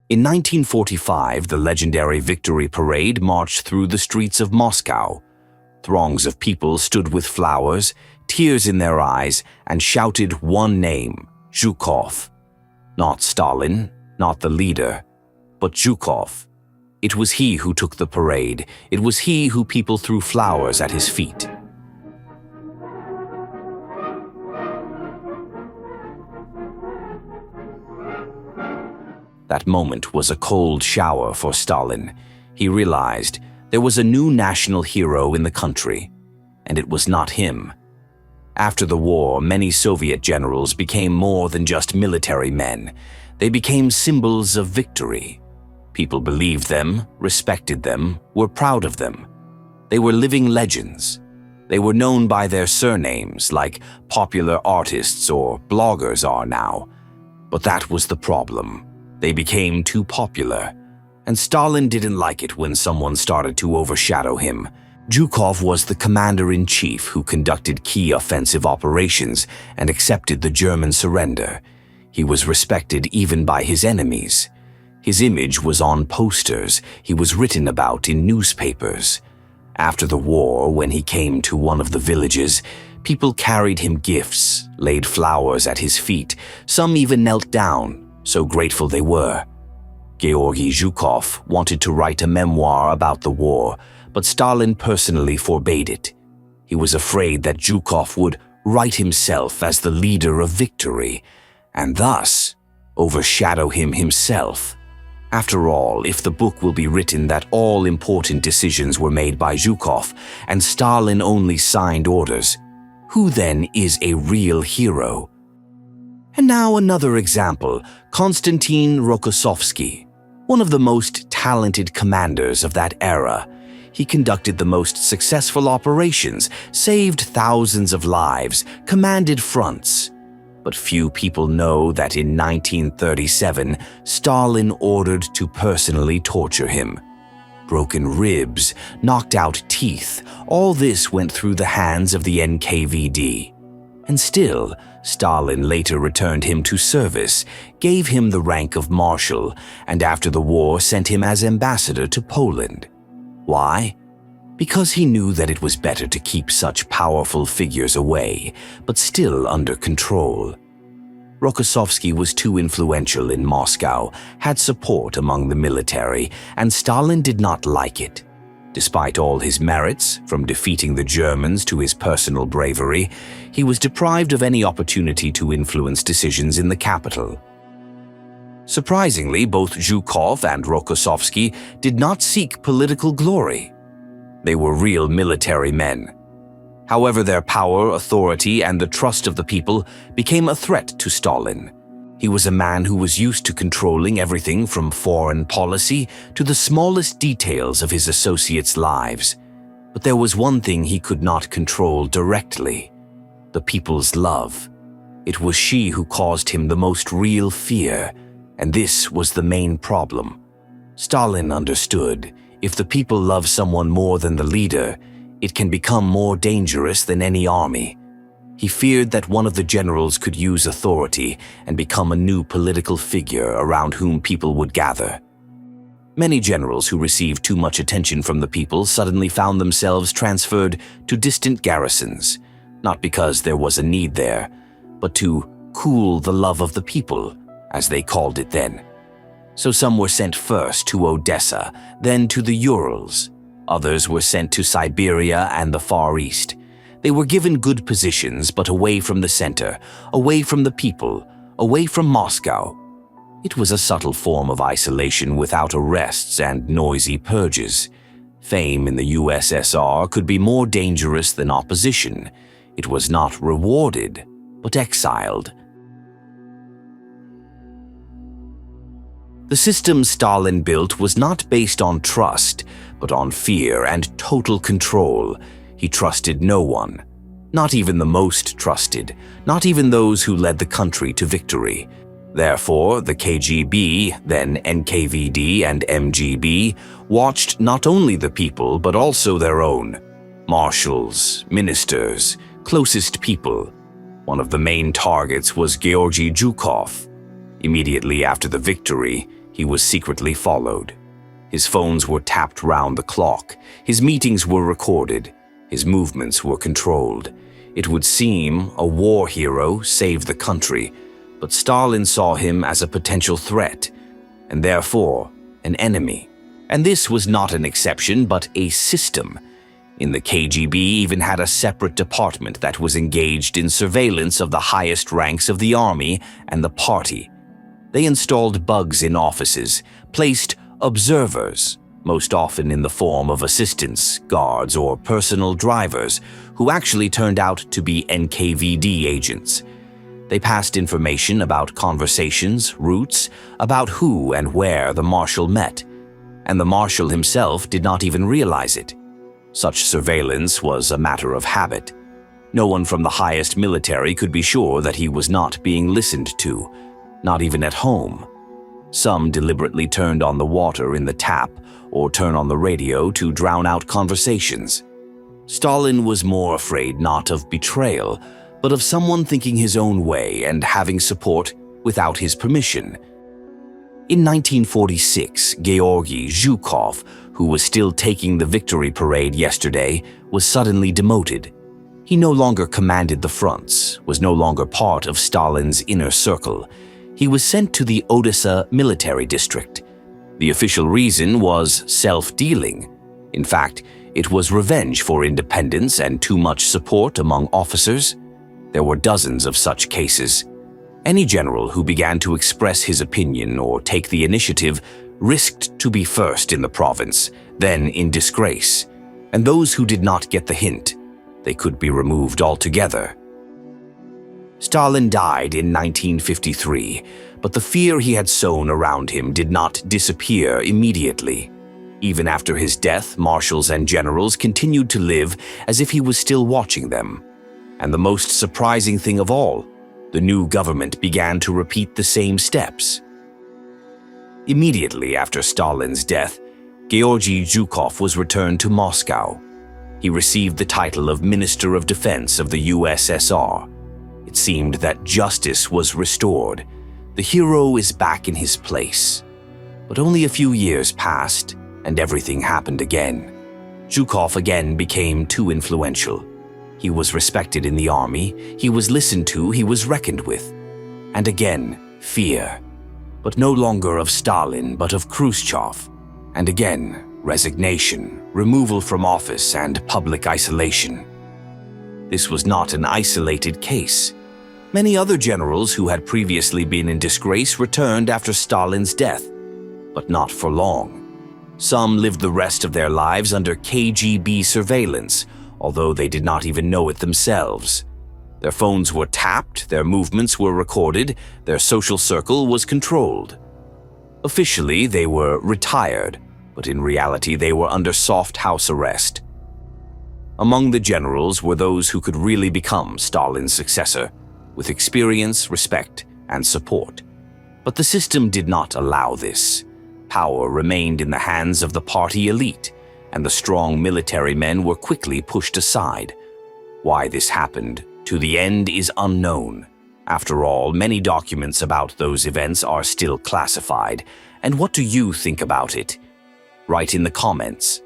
In 1945, the legendary Victory Parade marched through the streets of Moscow. Throngs of people stood with flowers, tears in their eyes, and shouted one name, Zhukov. Not Stalin, not the leader, but Zhukov. It was he who took the parade. It was he who people threw flowers at his feet. That moment was a cold shower for Stalin. He realized there was a new national hero in the country, and it was not him. After the war, many Soviet generals became more than just military men. They became symbols of victory. People believed them, respected them, were proud of them. They were living legends. They were known by their surnames, like popular artists or bloggers are now. But that was the problem. They became too popular. And Stalin didn't like it when someone started to overshadow him. Zhukov was the commander-in-chief who conducted key offensive operations and accepted the German surrender. He was respected even by his enemies. His image was on posters. He was written about in newspapers. After the war, when he came to one of the villages, people carried him gifts, laid flowers at his feet. Some even knelt down, so grateful they were. Georgy Zhukov wanted to write a memoir about the war, but Stalin personally forbade it. He was afraid that Zhukov would write himself as the leader of victory, and thus overshadow him himself. After all, if the book will be written that all important decisions were made by Zhukov and Stalin only signed orders, who then is a real hero? And now another example, Konstantin Rokossovsky, one of the most talented commanders of that era. He conducted the most successful operations, saved thousands of lives, commanded fronts. But few people know that in 1937, Stalin ordered to personally torture him. Broken ribs, knocked out teeth, all this went through the hands of the NKVD. And still, Stalin later returned him to service, gave him the rank of marshal, and after the war sent him as ambassador to Poland. Why? Because he knew that it was better to keep such powerful figures away, but still under control. Rokossovsky was too influential in Moscow, had support among the military, and Stalin did not like it. Despite all his merits, from defeating the Germans to his personal bravery, he was deprived of any opportunity to influence decisions in the capital. Surprisingly, both Zhukov and Rokossovsky did not seek political glory. They were real military men. However, their power, authority, and the trust of the people became a threat to Stalin. He was a man who was used to controlling everything from foreign policy to the smallest details of his associates' lives. But there was one thing he could not control directly: the people's love. It was she who caused him the most real fear, and this was the main problem. Stalin understood, if the people love someone more than the leader, it can become more dangerous than any army. He feared that one of the generals could use authority and become a new political figure around whom people would gather. Many generals who received too much attention from the people suddenly found themselves transferred to distant garrisons, not because there was a need there, but to cool the love of the people, as they called it then. So some were sent first to Odessa, then to the Urals. Others were sent to Siberia and the Far East. They were given good positions, but away from the center, away from the people, away from Moscow. It was a subtle form of isolation without arrests and noisy purges. Fame in the USSR could be more dangerous than opposition. It was not rewarded, but exiled. The system Stalin built was not based on trust, but on fear and total control. He trusted no one, not even the most trusted, not even those who led the country to victory. Therefore, the KGB, then NKVD and MGB, watched not only the people but also their own. Marshals, ministers, closest people. One of the main targets was Georgy Zhukov. Immediately after the victory, he was secretly followed. His phones were tapped round the clock, his meetings were recorded, his movements were controlled. It would seem a war hero saved the country, but Stalin saw him as a potential threat, and therefore an enemy. And this was not an exception, but a system. In the KGB even had a separate department that was engaged in surveillance of the highest ranks of the army and the party. They installed bugs in offices, placed observers, most often in the form of assistants, guards, or personal drivers, who actually turned out to be NKVD agents. They passed information about conversations, routes, about who and where the marshal met, and the marshal himself did not even realize it. Such surveillance was a matter of habit. No one from the highest military could be sure that he was not being listened to, not even at home. Some deliberately turned on the water in the tap or turned on the radio to drown out conversations. Stalin was more afraid not of betrayal, but of someone thinking his own way and having support without his permission. In 1946, Georgy Zhukov, who was still taking the victory parade yesterday, was suddenly demoted. He no longer commanded the fronts, was no longer part of Stalin's inner circle. He was sent to the Odessa military district. The official reason was self-dealing. In fact, it was revenge for independence and too much support among officers. There were dozens of such cases. Any general who began to express his opinion or take the initiative risked to be first in the province, then in disgrace. And those who did not get the hint, they could be removed altogether. Stalin died in 1953, but the fear he had sown around him did not disappear immediately. Even after his death, marshals and generals continued to live as if he was still watching them. And the most surprising thing of all, the new government began to repeat the same steps. Immediately after Stalin's death, Georgy Zhukov was returned to Moscow. He received the title of Minister of Defense of the USSR. It seemed that justice was restored. The hero is back in his place. But only a few years passed, and everything happened again. Zhukov again became too influential. He was respected in the army, he was listened to, he was reckoned with. And again, fear. But no longer of Stalin, but of Khrushchev. And again, resignation, removal from office, and public isolation. This was not an isolated case. Many other generals who had previously been in disgrace returned after Stalin's death, but not for long. Some lived the rest of their lives under KGB surveillance, although they did not even know it themselves. Their phones were tapped, their movements were recorded, their social circle was controlled. Officially, they were retired, but in reality they were under soft house arrest. Among the generals were those who could really become Stalin's successor, with experience, respect, and support. But the system did not allow this. Power remained in the hands of the party elite, and the strong military men were quickly pushed aside. Why this happened to the end is unknown. After all, many documents about those events are still classified. And what do you think about it? Write in the comments.